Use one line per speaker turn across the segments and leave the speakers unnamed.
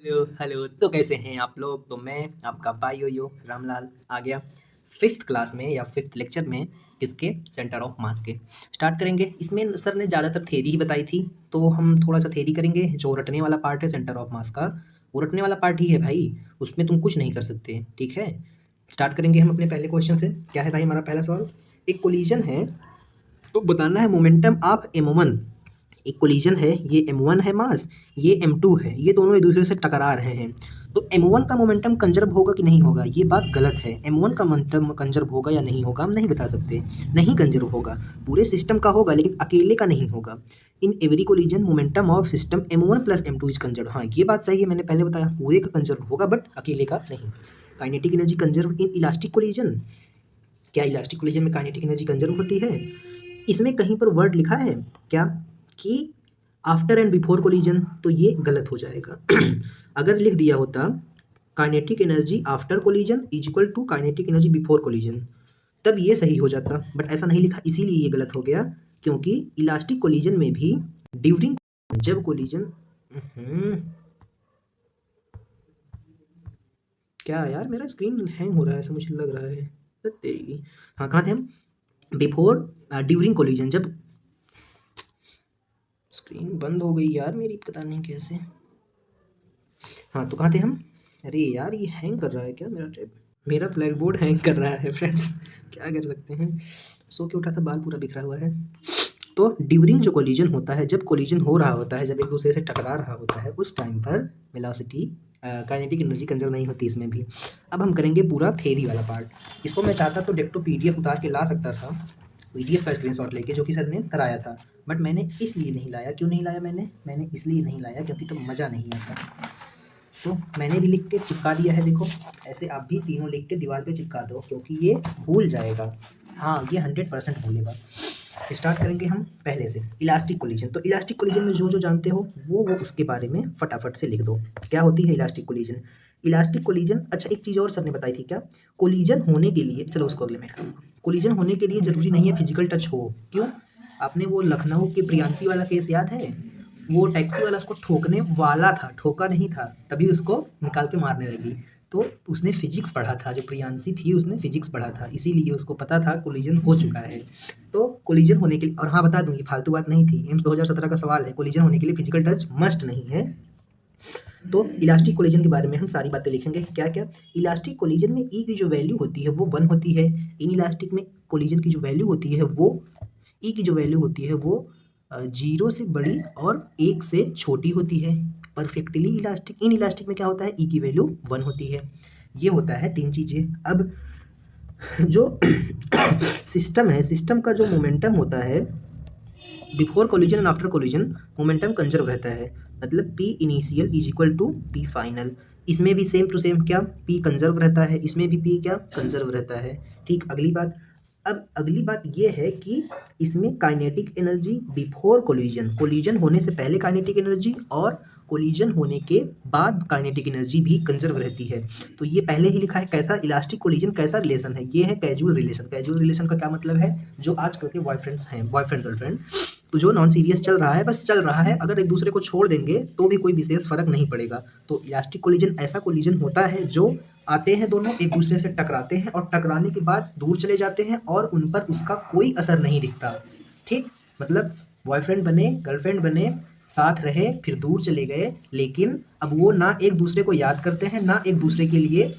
Hello hello. तो कैसे हैं आप लोग। तो मैं आपका भाई यो रामलाल आ गया फिफ्थ क्लास में या फिफ्थ लेक्चर में। किसके? सेंटर ऑफ मास के। स्टार्ट करेंगे। इसमें सर ने ज़्यादातर थेरी ही बताई थी, तो हम थोड़ा सा थेरी करेंगे। जो रटने वाला पार्ट है सेंटर ऑफ मास का, वो रटने वाला पार्ट ही है भाई, उसमें तुम कुछ नहीं कर सकते। ठीक है, स्टार्ट करेंगे हम अपने पहले क्वेश्चन से। क्या है भाई हमारा पहला सवाल? एक कोलिजन है, तो बताना है मोमेंटम ऑफ M1। एक कोलिजन है, ये M1 है मास, ये M2 है, ये दोनों एक दूसरे से टकरा रहे हैं। तो M1 का मोमेंटम कंजर्व होगा कि नहीं होगा, ये बात गलत है। M1 का मोमेंटम कंजर्व होगा या नहीं होगा हम नहीं बता सकते। नहीं कंजर्व होगा, पूरे सिस्टम का होगा लेकिन अकेले का नहीं होगा। In every collision momentum of system M1 plus M2 is conserve. हाँ, ये बात सही है, मैंने पहले बताया पूरे का कंजर्व होगा बट अकेले का नहीं। Kinetic energy conserve in elastic collision. क्या इलास्टिक कोलिजन में काइनेटिक एनर्जी कंजर्व होती है? इसमें कहीं पर वर्ड लिखा है क्या कि आफ्टर एंड बिफोर कोलिजन? तो ये गलत हो जाएगा। अगर लिख दिया होता kinetic energy after collision is equal to kinetic energy before collision, तब ये सही हो जाता, बट ऐसा नहीं लिखा, इसीलिए ये गलत हो गया। क्योंकि इलास्टिक कोलिजन में भी ड्यूरिंग, जब कोलिजन, क्या यार मेरा स्क्रीन हैंग हो रहा है ऐसा मुझे लग रहा है। तो तेरी, हाँ कहाँ थे हम? बिफोर, ड्यूरिंग कोलिजन, जब स्क्रीन बंद हो गई यार मेरी, पता नहीं कैसे। हाँ, तो कहाँ थे हम? अरे यार ये हैंग कर रहा है क्या मेरा टैब? मेरा ब्लैक बोर्ड हैंग कर रहा है फ्रेंड्स। क्या कर सकते हैं, सो के उठा था, बाल पूरा बिखरा हुआ है। तो ड्यूरिंग जो कोलिजन होता है, जब कोलिजन हो रहा होता है, जब एक दूसरे से टकरा रहा होता है, उस टाइम पर वेलोसिटी, काइनेटिक एनर्जी कंजर्व नहीं होती इसमें भी। अब हम करेंगे पूरा थेरी वाला पार्ट। इसको मैं चाहता तो डेस्कटॉप PDF उतार के ला सकता था, PDF का स्क्रीनशॉट लेके, जो कि सर ने कराया था, बट मैंने इसलिए नहीं लाया। क्यों नहीं लाया मैंने इसलिए नहीं लाया क्योंकि तो मज़ा नहीं आता। तो मैंने भी लिख के चिपका दिया है, देखो ऐसे आप भी तीनों लिख के दीवार पे चिपका दो, क्योंकि ये भूल जाएगा। हाँ, ये 100% भूलेगा। स्टार्ट करेंगे हम पहले से, इलास्टिक कोलिजन। तो इलास्टिक कोलिजन में जो जो जानते हो वो उसके बारे में फटाफट से लिख दो। क्या होती है इलास्टिक कोलिजन? इलास्टिक कोलिजन, अच्छा एक चीज़ और सर ने बताई थी क्या, कोलिजन होने के लिए, चलो उसको अगले में करूँगा। कोलिजन होने के लिए ज़रूरी नहीं है फिजिकल टच हो। क्यों? आपने वो लखनऊ के प्रियांशी वाला केस याद है? वो टैक्सी वाला उसको ठोकने वाला था, ठोका नहीं था, तभी उसको निकाल के मारने लगी। तो उसने फिजिक्स पढ़ा था, जो प्रियांशी थी उसने फिजिक्स पढ़ा था, इसीलिए उसको पता था कोलिजन हो चुका है। तो कोलिजन होने के लिए, और हाँ बता दूँ, ये फालतू बात नहीं थी, एम्स 2017 का सवाल है, कोलिजन होने के लिए फिजिकल टच मस्ट नहीं है। तो इलास्टिक कोलिजन के बारे में हम सारी बातें लिखेंगे। क्या क्या? इलास्टिक कोलिजन में ई की जो वैल्यू होती है वो 1 होती है। इन इलास्टिक में कोलिजन की जो वैल्यू होती है वो, ई की जो वैल्यू होती है वो 0 से बड़ी और 1 से छोटी होती है। परफेक्टली इलास्टिक, इन इलास्टिक में क्या होता है, ई की वैल्यू 1 होती है। ये होता है 3 चीज़ें। अब जो सिस्टम है, सिस्टम का जो मोमेंटम होता है before collision and after collision, momentum conserve रहता है। मतलब P initial is equal to P final. इसमें भी सेम टू सेम क्या, P कंजर्व रहता है, इसमें भी P क्या कंजर्व रहता है। ठीक, अगली बात। अब अगली बात ये है कि इसमें kinetic energy before collision, collision होने से पहले काइनेटिक एनर्जी और कोलिजन होने के बाद काइनेटिक एनर्जी भी कंजर्व रहती है। तो ये पहले ही लिखा है। कैसा इलास्टिक कोलिजन, कैसा रिलेशन है, ये है कैजुअल रिलेशन। कैजुअल रिलेशन का क्या मतलब है? जो आजकल के बॉयफ्रेंड्स हैं, बॉयफ्रेंड गर्लफ्रेंड, तो जो नॉन सीरियस चल रहा है, बस चल रहा है, अगर एक दूसरे को छोड़ देंगे तो भी कोई विशेष फर्क नहीं पड़ेगा। तो इलास्टिक कोलिजन ऐसा कोलिजन होता है जो आते हैं दोनों एक दूसरे से टकराते हैं और टकराने के बाद दूर चले जाते हैं और उन पर उसका कोई असर नहीं दिखता। ठीक, मतलब बॉयफ्रेंड बने, गर्लफ्रेंड बने, साथ रहे, फिर दूर चले गए, लेकिन अब वो ना एक दूसरे को याद करते हैं, ना एक दूसरे के लिए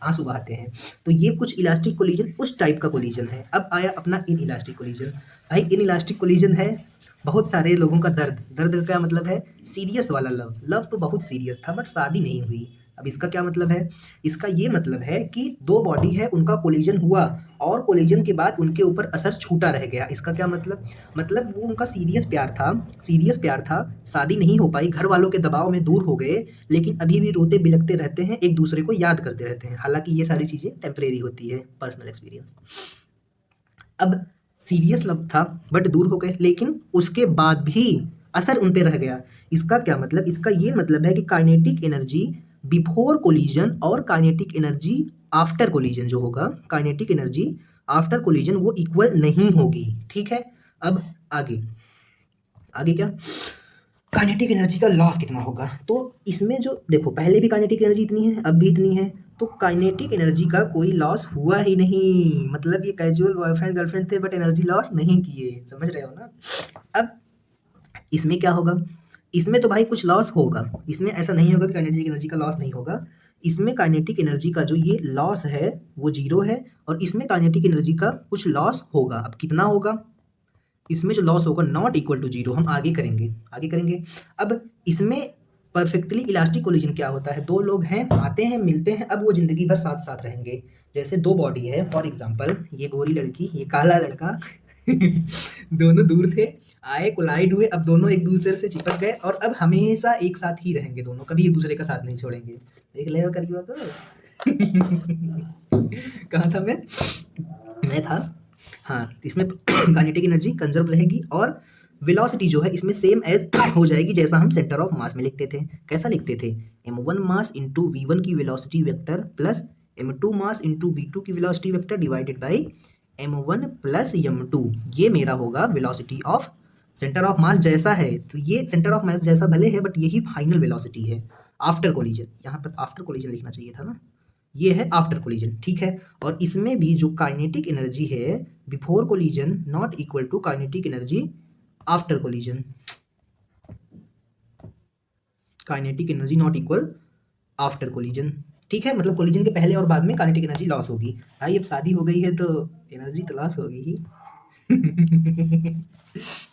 आंसू बहाते हैं। तो ये कुछ इलास्टिक कोलिजन उस टाइप का कोलिजन है। अब आया अपना इन इलास्टिक कोलिजन। भाई इन इलास्टिक कोलिजन है बहुत सारे लोगों का दर्द। दर्द का मतलब है सीरियस वाला लव। लव तो बहुत सीरियस था बट शादी नहीं हुई। अब इसका क्या मतलब है? इसका ये मतलब है कि दो बॉडी है, उनका कोलिजन हुआ और कोलिजन के बाद उनके ऊपर असर छूटा रह गया। इसका क्या मतलब? मतलब वो उनका सीरियस प्यार था, सीरियस प्यार था, शादी नहीं हो पाई, घर वालों के दबाव में दूर हो गए, लेकिन अभी भी रोते बिलखते रहते हैं, एक दूसरे को याद करते रहते हैं। हालांकि ये सारी चीज़ें टेम्परेरी होती है, पर्सनल एक्सपीरियंस। अब सीरियस लव था बट दूर हो गए, लेकिन उसके बाद भी असर उन पे रह गया। इसका क्या मतलब? इसका ये मतलब है कि काइनेटिक एनर्जी बिफोर कोलिजन और काइनेटिक एनर्जी आफ्टर कोलिजन जो होगा, काइनेटिक एनर्जी आफ्टर कोलिजन वो इक्वल नहीं होगी। ठीक है, अब आगे, आगे क्या? काइनेटिक एनर्जी का लॉस कितना होगा। तो इसमें जो देखो पहले भी काइनेटिक एनर्जी इतनी है, अब भी इतनी है, तो काइनेटिक एनर्जी का कोई लॉस हुआ ही नहीं। मतलब ये कैजुअल बॉयफ्रेंड गर्लफ्रेंड थे बट एनर्जी लॉस नहीं किए, समझ रहे हो ना। अब इसमें क्या होगा, इसमें तो भाई कुछ लॉस होगा, इसमें ऐसा नहीं होगा कि काइनेटिक एनर्जी का लॉस नहीं होगा। इसमें काइनेटिक एनर्जी का जो ये लॉस है वो जीरो है, और इसमें काइनेटिक एनर्जी का कुछ लॉस होगा। अब कितना होगा, इसमें जो लॉस होगा नॉट इक्वल टू जीरो, हम आगे करेंगे आगे करेंगे। अब इसमें परफेक्टली इलास्टिक कोलिजन क्या होता है, दो लोग हैं, आते हैं मिलते हैं, अब वो जिंदगी भर साथ साथ रहेंगे। जैसे दो बॉडी है, फॉर एग्जांपल ये गोरी लड़की ये काला लड़का दोनों दूर थे, आए कोलाइड हुए, अब दोनों एक दूसरे से चिपक गए और अब हमेशा एक साथ ही रहेंगे दोनों, कभी एक दूसरे का साथ नहीं छोड़ेंगे। देख ले करीबा को कहाँ था मैं था हाँ, इसमें काइनेटिक एनर्जी कंजर्व रहेगी और वेलोसिटी जो है इसमें सेम एज हो जाएगी जैसा हम सेंटर ऑफ मास में लिखते थे। कैसा लिखते थे, m1 मास इंटू v1 की velocity vector plus m2 mass into v2 की velocity vector divided by m1 plus m2। ये मेरा होगा velocity of centre of mass जैसा है, तो ये सेंटर ऑफ मास जैसा भले है बट यही फाइनल वेलोसिटी है आफ्टर कोलिजन। यहाँ पर आफ्टर कोलिजन लिखना चाहिए था ना, ये है आफ्टर कोलिजन, ठीक है। और इसमें भी जो काइनेटिक एनर्जी है before collision not equal to kinetic energy after collision, kinetic energy not equal after collision, ठीक है। मतलब कोलिजन के पहले और बाद में काइनेटिक एनर्जी लॉस होगी। भाई अब शादी हो गई है तो एनर्जी तो लॉस होगी ही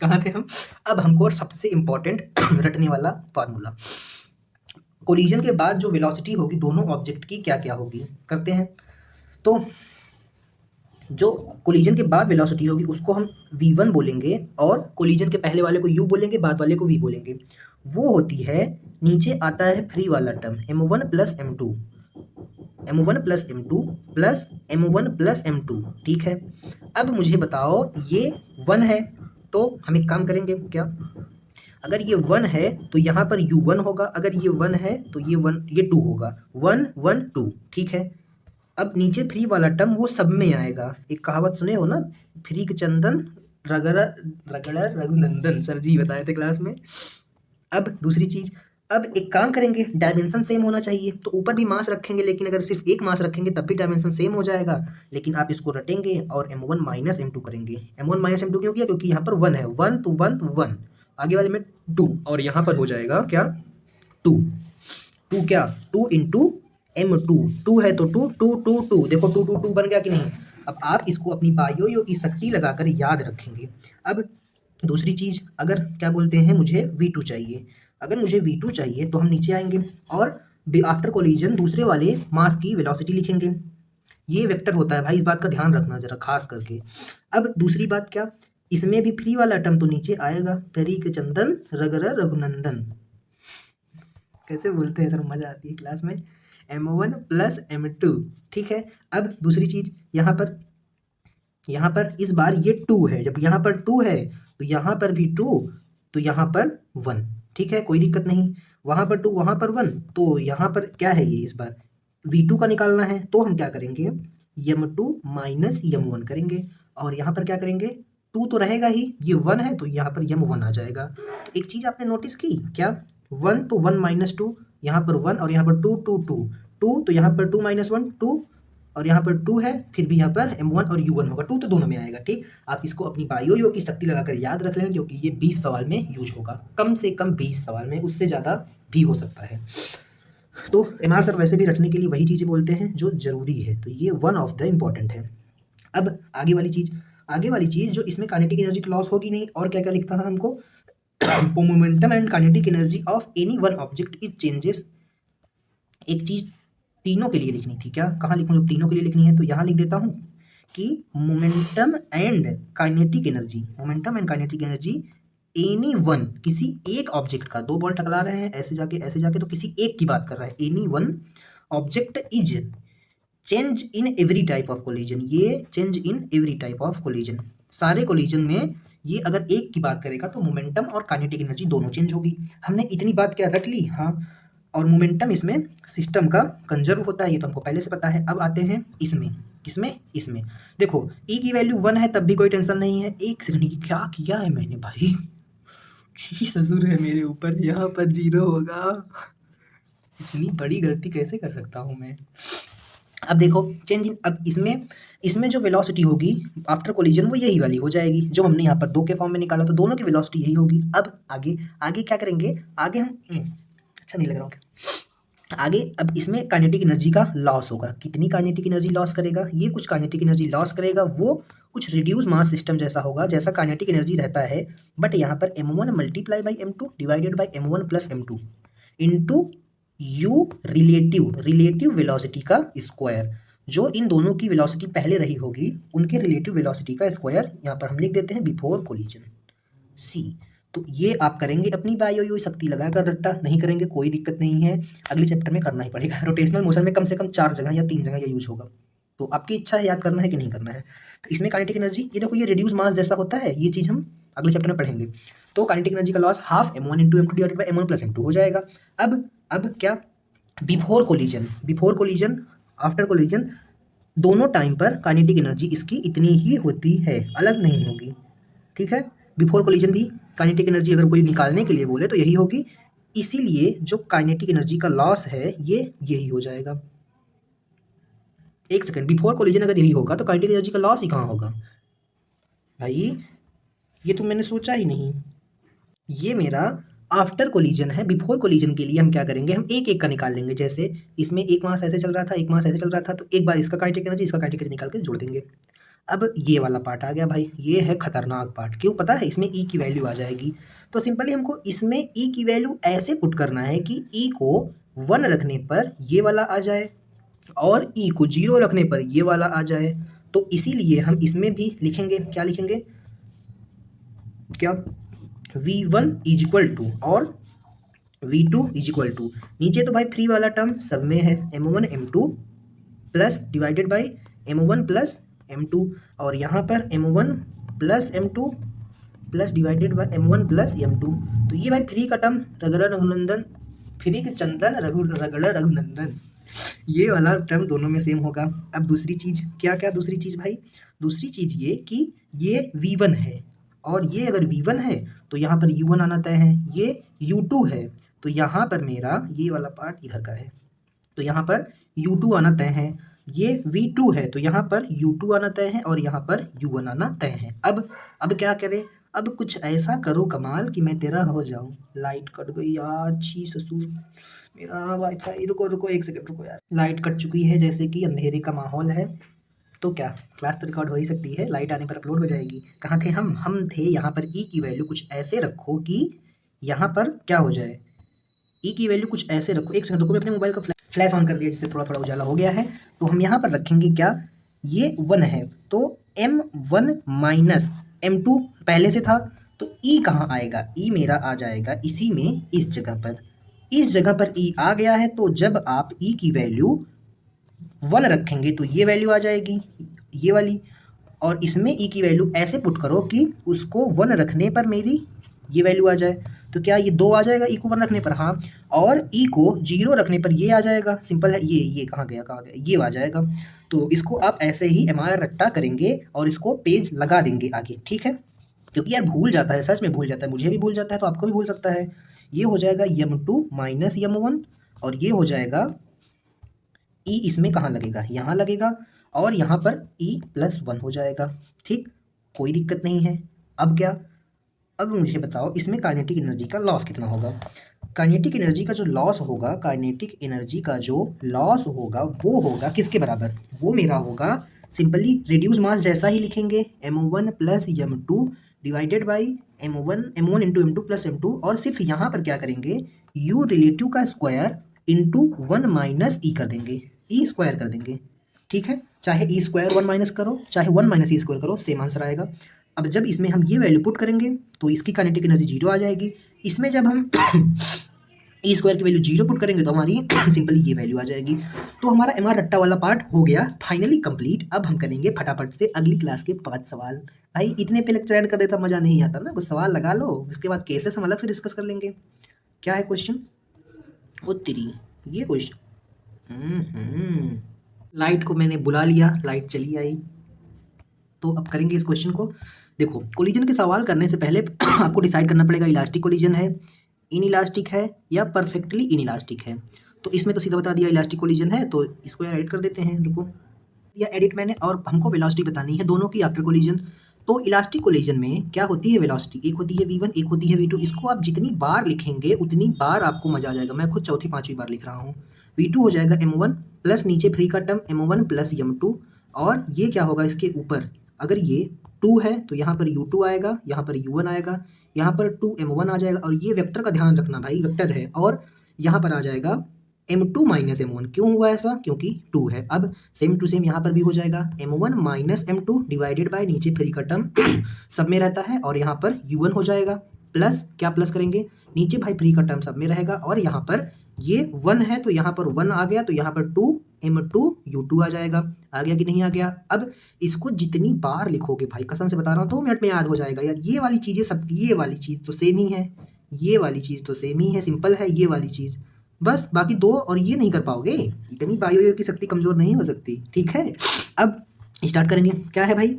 कहाँ थे हम। अब हमको सबसे इंपॉर्टेंट रटने वाला फार्मूला, कोलिजन के बाद जो वेलोसिटी होगी दोनों ऑब्जेक्ट की क्या क्या होगी, करते हैं। तो जो कोलिजन के बाद वेलोसिटी होगी उसको हम v1 बोलेंगे, और कोलिजन के पहले वाले को u बोलेंगे, बाद वाले को v बोलेंगे। वो होती है, नीचे आता है फ्री वाला term m1 plus m2, m1 plus m2 plus m1 plus m2, ठीक है। अब मुझे बताओ ये 1 है तो हम एक काम करेंगे क्या, अगर ये 1 है तो यहाँ पर u1 होगा, अगर ये 1 है तो ये 2 होगा, 1 1 2, ठीक है। अब नीचे फ्री वाला टर्म वो सब में आएगा। एक कहावत सुने हो ना, फ्री के चंदन रगड़ा रगड़ा रघुनंदन, सर जी बताए थे क्लास में। अब दूसरी चीज, अब एक काम करेंगे, डायमेंशन सेम होना चाहिए, तो ऊपर भी मास रखेंगे, लेकिन अगर सिर्फ एक मास रखेंगे तब भी डायमेंशन सेम हो जाएगा। लेकिन आप इसको रटेंगे और m1 माइनस m2 करेंगे। m1 माइनस m2 क्यों किया, क्योंकि यहाँ पर 1 है, 1 तो 1 तो 1, आगे वाले में 2, और यहाँ पर हो जाएगा क्या 2, 2 क्या 2 इंटू m2, 2 है तो 2 2 2 2, देखो 2 2 2 बन गया कि नहीं। अब आप इसको अपनी बायो की शक्ति लगाकर याद रखेंगे। अब दूसरी चीज, अगर क्या बोलते हैं मुझे v2 चाहिए, अगर मुझे v2 चाहिए तो हम नीचे आएंगे और आफ्टर कोलिजन दूसरे वाले मास की वेलोसिटी लिखेंगे। ये वेक्टर होता है भाई, इस बात का ध्यान रखना जरा खास करके। अब दूसरी बात क्या, इसमें भी फ्री वाला टर्म तो नीचे आएगा, करी के चंदन रगरा रघुनंदन, कैसे बोलते हैं सर, मजा आती है क्लास में, m1 प्लस m2, ठीक है। अब दूसरी चीज, यहाँ पर इस बार ये 2 है, जब यहाँ पर 2 है तो यहाँ पर भी 2, तो यहाँ पर 1, ठीक है, कोई दिक्कत नहीं। वहाँ पर 2 वहाँ पर 1, तो यहाँ पर क्या है, ये इस बार v2 का निकालना है, तो हम क्या करेंगे m2 माइनस m1 करेंगे, और यहाँ पर क्या करेंगे 2 तो रहेगा ही, ये 1 है तो यहाँ पर m1 आ जाएगा। तो एक चीज़ आपने नोटिस की क्या, 1 तो 1 माइनस 2, यहाँ पर 1 और यहाँ पर 2 2 2 2, तो यहाँ पर 2 माइनस 1 2, और यहाँ पर 2 है, फिर भी यहाँ पर m1 और u1 होगा, 2 तो दोनों में आएगा, ठीक। आप इसको अपनी बायो की शक्ति लगाकर याद रख लेंगे, क्योंकि ये 20 सवाल में यूज होगा, कम से कम 20 सवाल में, उससे ज़्यादा भी हो सकता है। तो MR सर वैसे भी रटने के लिए वही चीज़ें बोलते हैं जो ज़रूरी है, तो ये वन ऑफ द इम्पॉर्टेंट है। अब आगे वाली चीज़ जो इसमें काइनेटिक एनर्जी लॉस होगी नहीं, और क्या क्या लिखता था हमको, momentum and kinetic energy of any one object is changes. एक चीज़ तीनों के लिए लिखनी थी क्या, कहाँ लिखूँ, जब तीनों के लिए लिखनी है तो यहाँ लिख देता हूँ कि momentum and kinetic energy any one, किसी एक ऑब्जेक्ट का, 2 बॉल टकरा रहे हैं ऐसे जाके तो किसी एक की बात कर रहा है, any one object is change in every type of collision, ये change in every type of collision, सारे कोलिजन में ये अगर एक की बात करेगा तो मोमेंटम और काइनेटिक एनर्जी दोनों चेंज होगी। हमने इतनी बात क्या रट ली, हाँ। और मोमेंटम इसमें सिस्टम का कंजर्व होता है, ये तो हमको पहले से पता है। अब आते हैं इसमें देखो e की वैल्यू 1 है तब भी कोई टेंशन नहीं है। एक सेकंड, क्या किया है मैंने भाई, छी ससुर है मेरे ऊपर, यहाँ पर 0 होगा। इतनी बड़ी गलती कैसे कर सकता हूँ मैं। अब देखो चेंज इन, अब इसमें इसमें जो वेलोसिटी होगी आफ्टर कोलिजन वो यही वाली हो जाएगी जो हमने यहाँ पर 2 के फॉर्म में निकाला, तो दोनों की वेलोसिटी यही होगी। अब आगे आगे क्या करेंगे, आगे हम अच्छा नहीं लग रहा हूँ क्या, आगे अब इसमें काइनेटिक एनर्जी का लॉस होगा। कितनी काइनेटिक एनर्जी लॉस करेगा, ये कुछ काइनेटिक एनर्जी लॉस करेगा, वो कुछ रिड्यूस मास सिस्टम जैसा होगा जैसा काइनेटिक एनर्जी रहता है, बट यहाँ पर m1 multiply by m2 divided by m1 plus m2 into you relative velocity का स्क्वायर। जो इन दोनों की वेलोसिटी पहले रही होगी उनके रिलेटिव वेलोसिटी का स्क्वायर, यहाँ पर हम लिख देते हैं बिफोर कोलिजन सी। तो ये आप करेंगे अपनी बायो शक्ति लगाकर रट्टा, नहीं करेंगे कोई दिक्कत नहीं है, अगले चैप्टर में करना ही पड़ेगा। रोटेशनल मोशन में कम से कम 4 जगह या 3 जगह ये यूज होगा, तो आपकी इच्छा है याद करना है कि नहीं करना है। तो इसमें काइनेटिक एनर्जी ये देखो, ये रिड्यूस मास जैसा होता है, ये चीज़ हम अगले चैप्टर में पढ़ेंगे। तो काइनेटिक एनर्जी का loss half m1 into m2 divided by m1 plus m2 हो जाएगा। अब क्या, बिफोर कोलिजन आफ्टर कोलिजन दोनों टाइम पर काइनेटिक एनर्जी इसकी इतनी ही होती है, अलग नहीं होगी, ठीक है। बिफोर कोलिजन भी काइनेटिक एनर्जी अगर कोई निकालने के लिए बोले तो यही होगी, इसीलिए जो काइनेटिक एनर्जी का लॉस है ये यही हो जाएगा। एक सेकंड, बिफोर कोलिजन अगर यही होगा तो काइनेटिक एनर्जी का लॉस ही कहाँ होगा भाई, ये तो मैंने सोचा ही नहीं। ये मेरा आफ्टर कोलिजन है। बिफोर कोलिजन के लिए हम क्या करेंगे, हम एक एक का निकाल लेंगे। जैसे इसमें एक मास ऐसे चल रहा था, एक मास ऐसे चल रहा था, तो एक बार इसका काइनेटिक एनर्जी इसका काइनेटिक एनर्जी निकाल के जोड़ देंगे। अब ये वाला पार्ट आ गया भाई, ये है खतरनाक पार्ट। क्यों पता है, इसमें ई की वैल्यू आ जाएगी। तो सिंपली हमको इसमें ई की वैल्यू ऐसे पुट करना है कि ई को 1 रखने पर ये वाला आ जाए और ई को 0 रखने पर ये वाला आ जाए। तो इसीलिए हम इसमें भी लिखेंगे, क्या लिखेंगे, क्या v1 इज इक्वल टू और v2 इज इक्वल टू, नीचे तो भाई फ्री वाला टर्म सब में है, m1 m2 plus divided by m1 plus m2, और यहाँ पर m1 plus m2 plus divided by m1 plus m2। तो ये भाई फ्री का टर्म रगड़ा रघुनंदन, फ्री के चंदन रगड़ा रघुनंदन, ये वाला टर्म दोनों में सेम होगा। अब दूसरी चीज़ क्या, क्या दूसरी चीज़ भाई, दूसरी चीज़ ये कि ये v1 है और ये अगर v1 है तो यहाँ पर u1 आना तय है, ये u2 है तो यहाँ पर मेरा ये वाला पार्ट इधर का है, तो यहाँ पर u2 आना तय है, ये v2 है तो यहाँ पर u2 आना तय है और यहाँ पर u1 आना तय है। अब क्या करें, अब कुछ ऐसा करो कमाल कि मैं तेरा हो जाऊं। लाइट कट गई यार, छी ससुर मेरा वाईफाई, रुको 1 सेकंड रुको यार, लाइट कट चुकी है, जैसे कि अंधेरे का माहौल है। तो क्या क्लास तो रिकॉर्ड हो ही सकती है, लाइट आने पर अपलोड हो जाएगी। कहाँ थे हम थे यहाँ पर ई की वैल्यू कुछ ऐसे रखो कि यहाँ पर क्या हो जाए, ई की वैल्यू कुछ ऐसे रखो। एक सेकंड रुको, मैं अपने मोबाइल का फ्लैश ऑन कर दिया जिससे थोड़ा थोड़ा उजाला हो गया है। तो हम यहाँ पर रखेंगे क्या, ये 1 है तो m1 माइनस m2 पहले से था, तो ई कहाँ आएगा, ई मेरा आ जाएगा इसी में, इस जगह पर, इस जगह पर ई आ गया है। तो जब आप ई की वैल्यू 1 रखेंगे तो ये वैल्यू आ जाएगी, ये वाली, और इसमें ई की वैल्यू ऐसे पुट करो कि उसको 1 रखने पर मेरी ये वैल्यू आ जाए। तो क्या ये 2 आ जाएगा ई को 1 रखने पर, हाँ, और ई को 0 रखने पर ये आ जाएगा। सिंपल है, ये कहाँ गया, ये आ जाएगा। तो इसको आप ऐसे ही एमआर रट्टा करेंगे और इसको पेज लगा देंगे आगे, ठीक है। क्योंकि यार भूल जाता है, सच में भूल जाता है, मुझे भी भूल जाता है तो आपको भी भूल सकता है। ये हो जाएगा m2 माइनस m1 और ये हो जाएगा ई, इसमें कहाँ लगेगा, यहाँ लगेगा, और यहाँ पर ई प्लस 1 हो जाएगा, ठीक, कोई दिक्कत नहीं है। अब क्या, अब मुझे बताओ इसमें काइनेटिक एनर्जी का लॉस कितना होगा। काइनेटिक एनर्जी का जो लॉस होगा, काइनेटिक एनर्जी का जो लॉस होगा वो होगा किसके बराबर, वो मेरा होगा सिंपली रिड्यूस मास जैसा ही लिखेंगे, m1 plus m2 divided by m1 into m2 plus m2, और सिर्फ यहाँ पर क्या करेंगे, u रिलेटिव का स्क्वायर इंटू 1 माइनस ई कर देंगे, ई स्क्वायर कर देंगे, ठीक है। चाहे ई स्क्वायर 1 माइनस करो, चाहे 1 माइनस ई स्क्वायर करो, सेम आंसर आएगा। अब जब इसमें हम ये वैल्यू पुट करेंगे तो इसकी काइनेटिक एनर्जी 0 आ जाएगी। इसमें जब हम ई स्क्वायर की वैल्यू 0 पुट करेंगे तो हमारी सिंपली ये वैल्यू आ जाएगी। तो हमारा एमआर रट्टा वाला पार्ट हो गया फाइनली कंप्लीट। अब हम करेंगे फटाफट से अगली क्लास के 5 सवाल। भाई इतने पे लेक्चर ऐड कर देता मज़ा नहीं आता ना, कुछ सवाल लगा लो, उसके बाद केसेस हम अलग से डिस्कस कर लेंगे। क्या है क्वेश्चन, वो तेरी ये क्वेश्चन, लाइट को मैंने बुला लिया, लाइट चली आई। तो अब करेंगे इस क्वेश्चन को। देखो कोलिजन के सवाल करने से पहले आपको डिसाइड करना पड़ेगा इलास्टिक कोलिजन है, इन इलास्टिक है या परफेक्टली इन इलास्टिक है। तो इसमें तो सीधा बता दिया इलास्टिक कोलिजन है, तो इसको यार एडिट कर देते हैं, रुको या एडिट मैंने, और हमको वेलोसिटी बतानी है दोनों की आफ्टर कोलिजन। तो इलास्टिक कोलिजन में क्या होती है वेलोसिटी, एक होती है v1 एक होती है v2। इसको आप जितनी बार लिखेंगे उतनी बार आपको मजा आ जाएगा। मैं खुद चौथी पांचवी बार लिख रहा हूँ। v2 हो जाएगा m1 प्लस नीचे फ्री का टर्म m1 प्लस m2, और ये क्या होगा इसके ऊपर, अगर ये 2 है तो यहाँ पर u2 आएगा, यहाँ पर u1 आएगा, यहाँ पर 2m1 आ जाएगा, और ये वेक्टर का ध्यान रखना भाई, वेक्टर है, और यहाँ पर आ जाएगा m2 माइनस m1। क्यों हुआ ऐसा, क्योंकि 2 है। अब सेम टू सेम यहाँ पर भी हो जाएगा m1 minus m2 divided by नीचे फ्री का टर्म सब में रहता है, और यहाँ पर u1 हो जाएगा प्लस, क्या प्लस करेंगे, नीचे भाई फ्री का टर्म सब में रहेगा, और यहाँ पर ये 1 है तो यहाँ पर 1 आ गया, तो यहाँ पर 2m2 u2 आ जाएगा। आ गया कि नहीं आ गया। अब इसको जितनी बार लिखोगे भाई, कसम से बता रहा हूँ 2 मिनट में याद हो जाएगा यार। ये वाली चीज़ें सब, ये वाली चीज़ तो सेम ही है, ये वाली चीज़ तो सेम ही है, सिंपल है ये वाली चीज़, बस बाकी 2 और ये नहीं कर पाओगे। इतनी बायो की शक्ति कमजोर नहीं हो सकती, ठीक है। अब स्टार्ट करेंगे। क्या है भाई,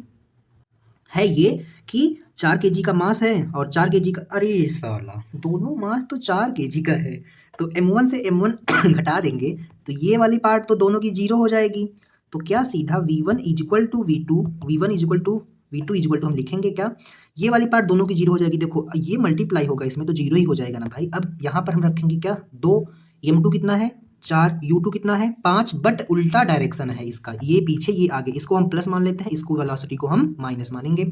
है ये कि 4 kg का मास है और 4 kg का, अरे साला दोनों मास तो 4 kg का है, तो m1 से m1 घटा देंगे तो ये वाली पार्ट तो दोनों की 0 हो जाएगी। तो क्या सीधा v1 is equal to v2, v1 is equal to v2 is equal to हम लिखेंगे क्या, ये वाली पार्ट दोनों की 0 हो जाएगी। देखो ये मल्टीप्लाई होगा इसमें तो 0 ही हो जाएगा ना भाई। अब यहाँ पर हम रखेंगे क्या, 2, m2 कितना है 4, u2 कितना है 5, बट उल्टा डायरेक्शन है इसका, ये पीछे ये आगे, इसको हम प्लस मान लेते हैं, इसको वेलोसिटी को हम माइनस मानेंगे।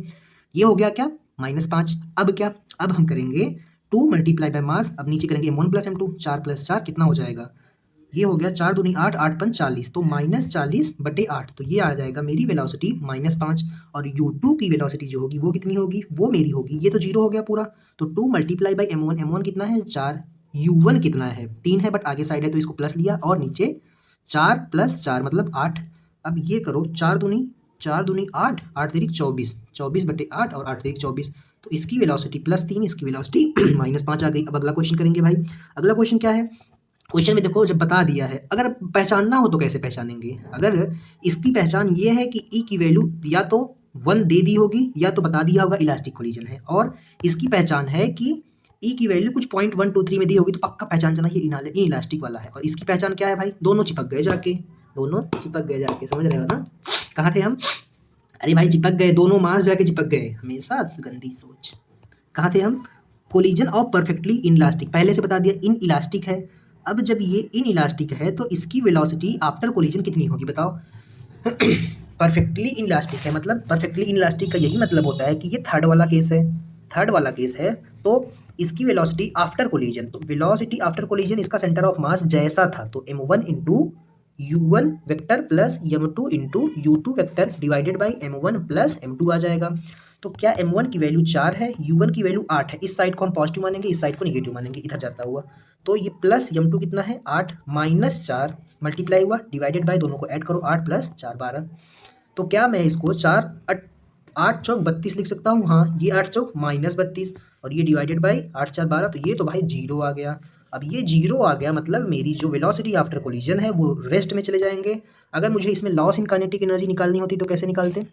ये हो गया क्या -5। अब क्या, अब हम करेंगे 2 मल्टीप्लाई बाय मास, अब नीचे करेंगे m1 प्लस m2, 4 प्लस 4 कितना हो जाएगा, ये हो गया 4 दूनी 8, 8 पंच 40, तो -40/8, तो ये आ जाएगा मेरी वेलोसिटी -5। और u2 की वेलोसिटी जो होगी वो कितनी होगी, वो मेरी होगी, ये तो 0 हो गया पूरा, तो 2 मल्टीप्लाई बाई m1, m1 कितना है 4, u1 कितना है 3 है, बट आगे साइड है तो इसको प्लस लिया, और नीचे 4 प्लस 4 मतलब 8। अब ये करो 4 दूनी 8, 8 तिरिक 24, 24/8 और 8 तिरिक 24, तो इसकी वेलोसिटी +3, इसकी वेलोसिटी -5 आ गई। अब अगला क्वेश्चन करेंगे भाई। अगला क्वेश्चन क्या है, क्वेश्चन में देखो जब बता दिया है, अगर पहचानना हो तो कैसे पहचानेंगे। अगर इसकी पहचान ये है कि ई की वैल्यू या तो 1 दे दी होगी या तो बता दिया होगा इलास्टिक कोलिजन है, और इसकी पहचान है कि ई की वैल्यू कुछ 0.123 में दी होगी, तो पक्का पहचान जाना ये इन इलास्टिक वाला है। और इसकी पहचान क्या है भाई, दोनों चिपक गए जाके, दोनों चिपक गए जाके, समझ रहे हो ना। कहाँ थे हम, अरे भाई चिपक गए, दोनों मास जाके चिपक गए, हमेशा गंदी सोच। कहाँ थे हम, collision of perfectly in elastic, पहले से बता दिया इन इलास्टिक है। अब जब ये इन इलास्टिक है तो इसकी वेलोसिटी आफ्टर कोलिजन कितनी होगी बताओ। परफेक्टली इन इलास्टिक है, मतलब परफेक्टली इन इलास्टिक का यही मतलब होता है कि ये थर्ड वाला केस है, थर्ड वाला केस है, तो इसकी वेलोसिटी आफ्टर कोलिजन, तो वेलोसिटी आफ्टर कोलिजन इसका सेंटर ऑफ मास जैसा था, तो m1 into u1 vector plus m2 into u2 vector divided by m1 plus m2 आ जाएगा। तो क्या m1 की वैल्यू 4 है, u1 की वैल्यू 8 है, इस साइड को हम पॉजिटिव मानेंगे, इस साइड को नेगेटिव मानेंगे, इधर जाता हुआ, तो ये प्लस m2 कितना है 8 माइनस 4 मल्टीप्लाई हुआ डिवाइडेड बाय, दोनों को ऐड करो, 8 प्लस 4 12। तो क्या मैं इसको 8 चौक 32 लिख सकता हूँ, हाँ ये 8 चौक -32, और ये डिवाइडेड बाई 8 4 12, तो ये तो भाई 0 आ गया। अब ये 0 आ गया मतलब मेरी जो वेलोसिटी आफ्टर कोलिजन है वो रेस्ट में चले जाएंगे। अगर मुझे इसमें लॉस इन काइनेटिक एनर्जी निकालनी होती तो कैसे निकालते,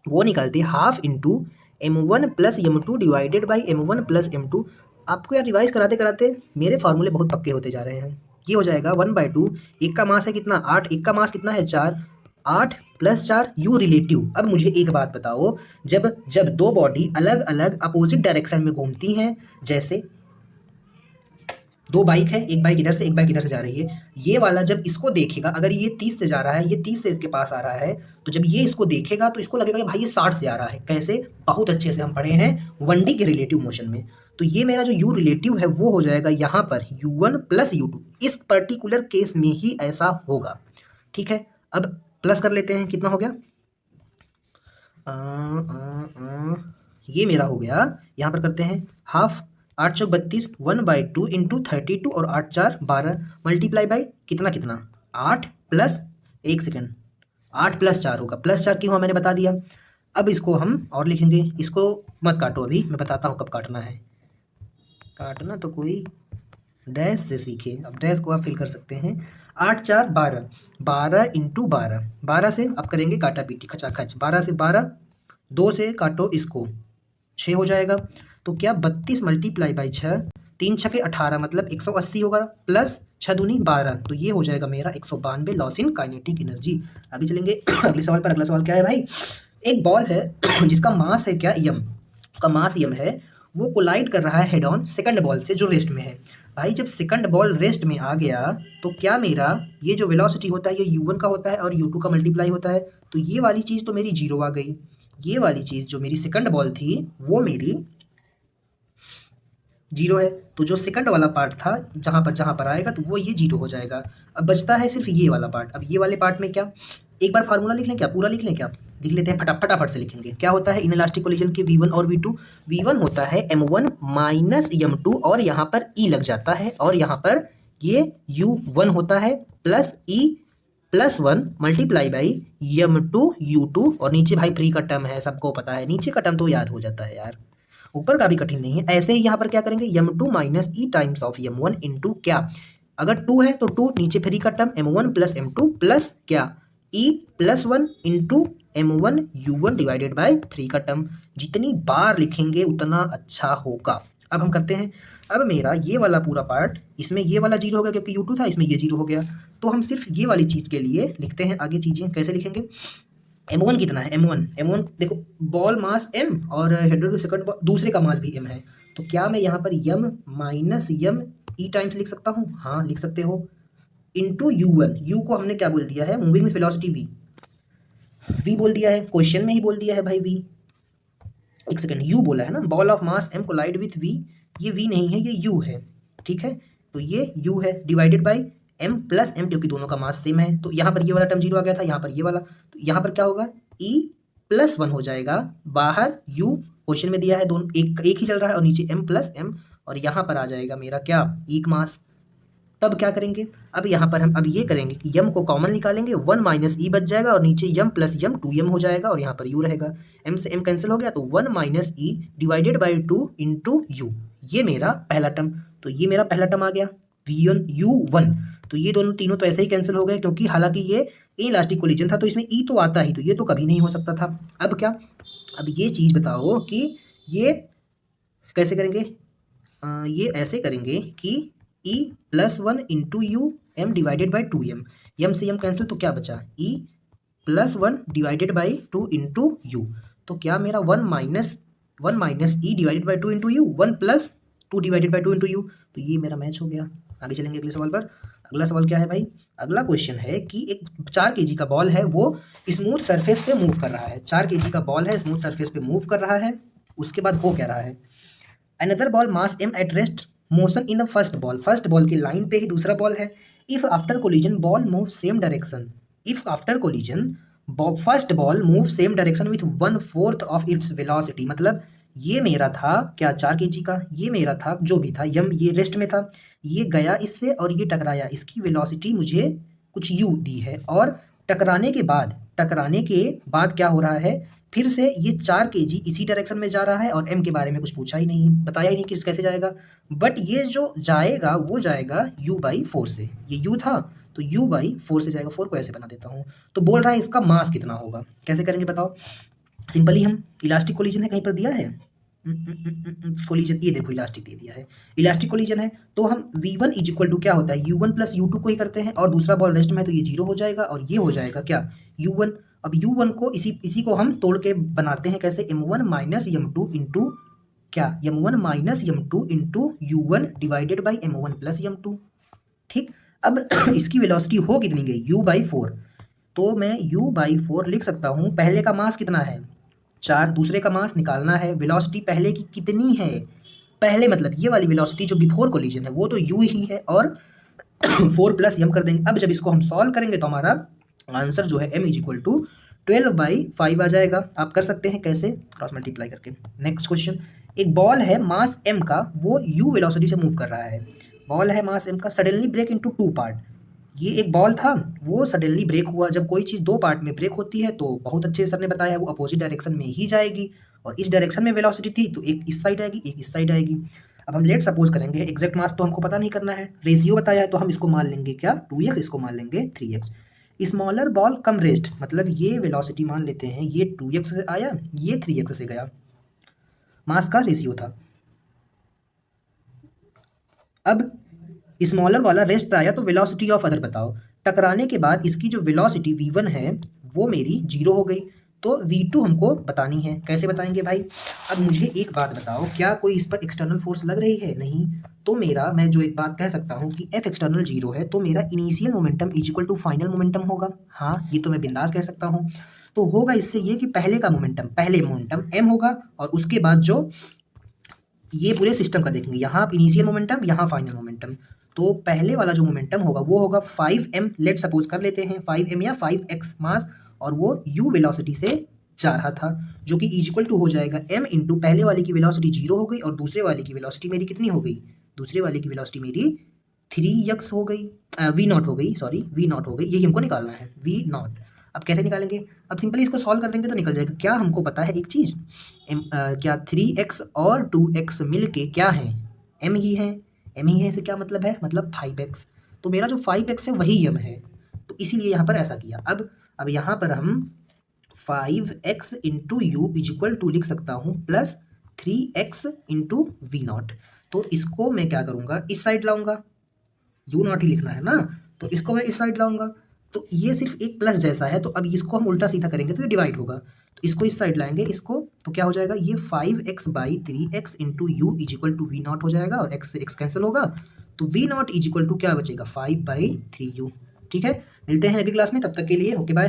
वो निकालते ½ into m1 plus m2 divided by m1 plus m2। आपको यार रिवाइज कराते कराते मेरे फार्मूले बहुत पक्के होते जा रहे हैं। ये हो जाएगा 1/2, एक का मास है कितना 8, एक का मास कितना है 4, 8 प्लस 4 u रिलेटिव। अब मुझे एक बात बताओ, जब जब दो बॉडी अलग अलग अपोजिट डायरेक्शन में घूमती हैं, जैसे दो बाइक है, एक बाइक इधर से एक बाइक इधर से जा रही है, ये वाला जब इसको देखेगा, अगर ये 30 से जा रहा है, ये 30 से इसके पास आ रहा है, तो जब ये इसको देखेगा तो इसको लगेगा कि भाई ये 60 से आ रहा है। कैसे, बहुत अच्छे से हम पढ़े हैं 1D के रिलेटिव मोशन में। तो ये मेरा जो u रिलेटिव है वो हो जाएगा यहाँ पर u1 प्लस u2, इस पर्टिकुलर केस में ही ऐसा होगा, ठीक है। अब प्लस कर लेते हैं, कितना हो गया, ये मेरा हो गया, यहाँ पर करते हैं हाफ, 8 चौक 32, 1/2 इंटू 32 और 8 4 12 मल्टीप्लाई बाई कितना कितना 8 प्लस 1 सेकेंड 8 प्लस 4 होगा, प्लस 4 क्यों हुआ मैंने बता दिया। अब इसको हम और लिखेंगे, इसको मत काटो, अभी मैं बताता हूँ कब काटना है। काटना तो कोई डैश से सीखे, अब डैश को आप फिल कर सकते हैं। 8 4 12, 12 इंटू 12, 12 से अब करेंगे काटा पीटी खचा खच, 12 से 12, 2 से काटो इसको, 6 हो जाएगा। तो क्या 32 मल्टीप्लाई बाई 6, 3 छके 18 मतलब 180 होगा, प्लस 6 दूनी 12, तो ये हो जाएगा मेरा 192 लॉस इन काइनेटिक एनर्जी। आगे चलेंगे अगले सवाल पर। अगला सवाल क्या है भाई, एक बॉल है जिसका मास है क्या यम, उसका मास यम है, वो कोलाइड कर रहा है हेड ऑन सेकंड बॉल से जो रेस्ट में है। भाई जब सेकंड बॉल रेस्ट में आ गया तो क्या मेरा ये जो वेलोसिटी होता है ये u1 का होता है और u2 का मल्टीप्लाई होता है, तो ये वाली चीज़ तो मेरी जीरो आ गई। ये वाली चीज़ जो मेरी सेकंड बॉल थी वो मेरी जीरो है, तो जो सेकंड वाला पार्ट था जहाँ पर आएगा तो वो ये जीरो हो जाएगा। अब बचता है सिर्फ ये वाला पार्ट। अब ये वाले पार्ट में क्या, एक बार फार्मूला लिख लें क्या, पूरा लिख लें क्या, लिख लेते हैं, फटाफट से लिखेंगे। क्या होता है इन इलास्टिक कोलिजन के v1 और v2, v1 होता है m1 माइनस m2 और यहाँ पर e लग जाता है, और यहाँ पर ये u1 होता है plus e plus 1 multiply by m2 u2, और नीचे भाई फ्री का टर्म है, सबको पता है, नीचे का टर्म तो याद हो जाता है यार, ऊपर का भी कठिन नहीं है। ऐसे ही यहाँ पर क्या करेंगे, m2 minus E times of m1 into क्या, अगर 2 है तो 2 नीचे फ्री का term m1 plus m2 plus क्या e plus 1 into m1 u1 divided by 3 का टर्म। जितनी बार लिखेंगे उतना अच्छा होगा। अब हम करते हैं, अब मेरा ये वाला पूरा पार्ट, इसमें ये वाला जीरो हो गया क्योंकि u2 था, इसमें ये जीरो हो गया, तो हम सिर्फ ये वाली चीज़ के लिए लिखते हैं आगे चीज़ें। कैसे लिखेंगे, m1 कितना है, m1 देखो बॉल मास m और हेडर टू सेकंड दूसरे का मास भी m है, तो क्या मैं यहाँ पर m माइनस m ई टाइम्स लिख सकता हूँ, हाँ लिख सकते हो, इंटू u1, u को हमने क्या बोल दिया है, मूविंग विथ वेलोसिटी v बोल दिया है, क्वेश्चन में ही बोल दिया है भाई v, एक सेकंड u बोला है ना, ball of mass m collide with v, ये v नहीं है ये u है, ठीक है, तो ये u है divided by m plus m, क्योंकि दोनों का मास सेम है, तो यहाँ पर ये वाला टर्म जीरो आ गया था, यहाँ पर ये वाला, तो यहाँ पर क्या होगा e प्लस 1 हो जाएगा, बाहर u क्वेश्चन में दिया है, दोनों एक ही चल रहा है, और नीचे m प्लस m, और यहाँ पर आ जाएगा मेरा क्या एक मास। तब क्या करेंगे, अब यहाँ पर हम अब ये करेंगे कि यम को कॉमन निकालेंगे, 1 माइनस ई बच जाएगा और नीचे यम प्लस यम 2m हो जाएगा, और यहाँ पर यू रहेगा, m से m कैंसिल हो गया, तो 1 minus E divided by 2 into you, ये मेरा पहला टर्म, तो ये मेरा पहला टर्म आ गया v1 u1, तो ये दोनों तीनों तो ऐसे ही कैंसिल हो गए, क्योंकि हालांकि ये इलास्टिक कोलिजन था तो इसमें ई तो आता ही, तो ये तो कभी नहीं हो सकता था। अब क्या, अब ये चीज़ बताओ कि ये कैसे करेंगे, ये ऐसे करेंगे कि e plus 1 into U M divided by 2m, M से यम कैंसिल, तो क्या बचा e plus 1 divided by 2 into U, तो क्या मेरा 1 minus E divided by 2 into U, 1 plus 2 divided by 2 into U, तो ये मेरा मैच हो गया। आगे चलेंगे अगले सवाल पर। अगला सवाल क्या है भाई, अगला क्वेश्चन है कि एक 4 kg का बॉल है, वो स्मूथ सरफेस पे मूव कर रहा है, 4 kg का बॉल है, स्मूथ सरफेस पे मूव कर रहा है, उसके बाद हो क्या रहा है, another ball mass m at rest motion in the first ball की लाइन पे ही दूसरा बॉल है, if after collision ball move same direction, if after collision first ball move same direction with 1/4 of its velocity, मतलब ये मेरा था क्या 4 kg का, ये मेरा था जो भी था यम, ये रेस्ट में था, ये गया इससे और ये टकराया, इसकी वेलोसिटी मुझे कुछ u दी है, और टकराने के बाद क्या हो रहा है, फिर से ये 4 kg इसी डायरेक्शन में जा रहा है, और m के बारे में कुछ पूछा ही नहीं, बताया ही नहीं किस कैसे जाएगा, बट ये जो जाएगा वो जाएगा u/4 से, ये u था तो u/4 से जाएगा, 4 को ऐसे बना देता हूँ, तो बोल रहा है इसका मास कितना होगा, कैसे करेंगे बताओ। सिंपली हम इलास्टिक कोलिजन है, कहीं पर दिया है कोलिजन, ये देखो इलास्टिक दे दिया है, इलास्टिक कोलिजन है, तो हम v1 इज इक्वल टू क्या होता है u1 प्लस u2 को ही करते हैं, और दूसरा बॉल रेस्ट में है तो ये जीरो हो जाएगा, और ये हो जाएगा क्या u1। अब u1 को इसी को हम तोड़ के बनाते हैं कैसे, m1 माइनस m2 इंटू क्या, m1 minus m2 into u1 divided by m1 plus m2, ठीक। अब इसकी वेलोसिटी हो कितनी गई u/4, तो मैं u/4 लिख सकता हूँ, पहले का मास कितना है 4, दूसरे का मास निकालना है, वेलोसिटी पहले की कितनी है, पहले मतलब ये वाली वेलोसिटी जो बिफोर कोलिजन है वो तो u ही है, और 4 प्लस m कर देंगे। अब जब इसको हम सॉल्व करेंगे तो हमारा आंसर जो है m इज इक्वल टू 12/5 आ जाएगा। आप कर सकते हैं कैसे, क्रॉस मल्टीप्लाई करके। नेक्स्ट क्वेश्चन, एक बॉल है मास m का, वो u वेलोसिटी से मूव कर रहा है, बॉल है मास m का, सडनली ब्रेक इनटू 2 पार्ट, ये एक बॉल था वो सडनली ब्रेक हुआ, जब कोई चीज़ 2 पार्ट में ब्रेक होती है तो बहुत अच्छे से सर ने बताया वो अपोजिट डायरेक्शन में ही जाएगी, और इस डायरेक्शन में वेलोसिटी थी तो एक इस साइड आएगी एक इस साइड आएगी। अब हम लेट सपोज करेंगे, एग्जैक्ट मास तो हमको पता नहीं करना है, रेशियो बताया है तो हम इसको मान लेंगे क्या 2x, इसको मान लेंगे 3x। स्मॉलर बॉल कम रेस्ट, मतलब ये वेलोसिटी मान लेते हैं ये 2x से आया ये 3x से गया, मास का रेशियो था। अब स्मॉलर वाला रेस्ट पे आया तो वेलोसिटी ऑफ अदर बताओ। टकराने के बाद इसकी जो वेलोसिटी v1 है वो मेरी 0 हो गई, तो v2 हमको बतानी है। कैसे बताएंगे भाई? अब मुझे एक बात बताओ, क्या कोई इस पर एक्सटर्नल फोर्स लग रही है? नहीं। तो मेरा, मैं जो एक बात कह सकता हूँ कि F एक्सटर्नल 0 है, तो मेरा initial momentum is equal to final momentum होगा। हाँ, ये तो मैं बिंदास कह सकता हूँ। तो होगा इससे ये कि पहले मोमेंटम m होगा, और उसके बाद जो ये पूरे सिस्टम का देखेंगे, यहाँ इनिशियल मोमेंटम, यहाँ फाइनल मोमेंटम। तो पहले वाला जो मोमेंटम होगा वो होगा 5m, लेट सपोज कर लेते हैं 5m या 5x मास, और वो u वेलोसिटी से जा रहा था, जो कि इज इक्वल टू हो जाएगा m इंटू पहले वाले की वेलोसिटी 0 हो गई, और दूसरे वाले की वेलोसिटी मेरी कितनी हो गई? दूसरे वाले की वेलोसिटी मेरी 3x हो गई, v0 हो गई, सॉरी v0 हो गई, यही हमको निकालना है v0। अब कैसे निकालेंगे? अब सिंपली इसको सॉल्व कर देंगे तो निकल जाएगा। क्या हमको पता है एक चीज़, क्या 3x और 2x मिल के क्या है? m ही है। m ही है से क्या मतलब है? मतलब 5x। तो मेरा जो 5x है वही m है, तो इसीलिए यहाँ पर ऐसा किया। अब यहाँ पर हम 5x into U is equal to लिख सकता हूँ प्लस 3x इंटू v0। तो इसको मैं क्या करूँगा, इस साइड लाऊंगा, u0 ही लिखना है ना, तो इसको मैं इस साइड लाऊंगा। तो ये सिर्फ एक प्लस जैसा है, तो अब इसको हम उल्टा सीधा करेंगे तो ये डिवाइड होगा। तो इसको इस साइड लाएंगे इसको, तो क्या हो जाएगा, ये 5x by 3x into U is equal to v0 हो जाएगा, और x से x कैंसिल होगा, तो v0 इज इक्वल टू क्या बचेगा, 5/3u। ठीक है, मिलते हैं अगली क्लास में, तब तक के लिए ओके बाय।